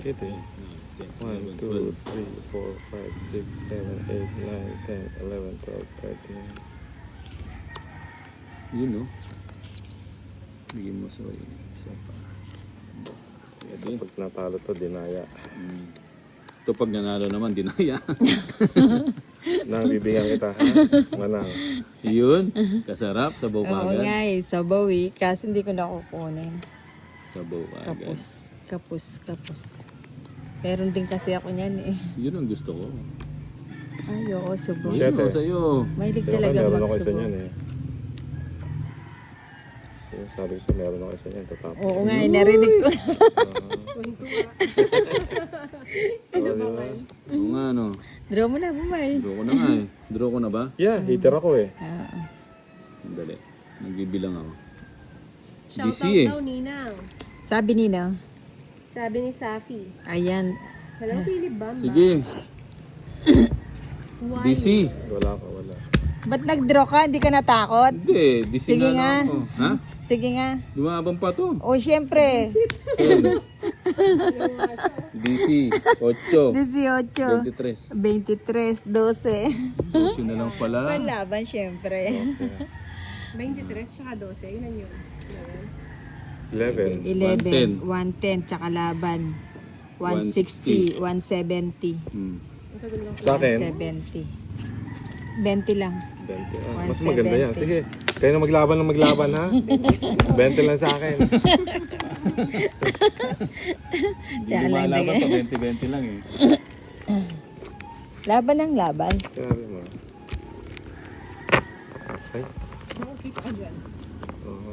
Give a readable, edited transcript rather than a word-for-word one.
Ito eh. 1, 2, 3, 4, 5, 6, 7, 8, 9, 10, 11, 12, 13. Yun, no? Bigyan mo sa isa pa. Pwede. Pag natalo to, dinaya. Ito pag nanalo naman, dinaya. Nabibigyan kita, ha? Manang. Yun, kasarap, sabaw Oo agad. nga eh, sabaw eh. Kasi hindi ko nakukunin. Sabaw agad. Kapus. Meron din kasi ako niyan eh. Yun ang gusto ko. Ay, oo, subo. Shit. Yun, sa'yo. Mahilig Pero talaga meron ako isa magsubo. niyan eh. Sabi ko siya, meron ako isa niyan. Tatapos. Oo nga eh, narinig ko. Oo nga, no. Draw mo na, bumay. Draw ko na nga eh. Draw ko na ba? Yeah, hitter ako eh. Sandali. Nagbibilang ako. Shoutout DC eh. daw, Ninang. Sabi nina, Sabi ni Safi. ayan. Walang Philip Bamba. Sige. Why? DC. Wala ka, wala. Ba't nag-draw ka? Hindi ka natakot? Hindi, DC Sige na nga. lang ako. Ha? Sige nga. Lumabang pa to. O, syempre. DC. 8. 18, 23. 23, 12. 12 na lang pala. Panlaban, syempre. 23 tsaka 12. Yun yun. 11. 11, 110, tsaka laban. 160, 170, Hmm. Sa akin, 170. 20 lang. 20. Ah, mas maganda yan. Sige, kayo na maglaban ha? 20 lang sa akin. Hindi lumalaban to. 20-20 lang eh. Laban ng laban. Sabi mo. Ay, Nakikita ka dyan. oo.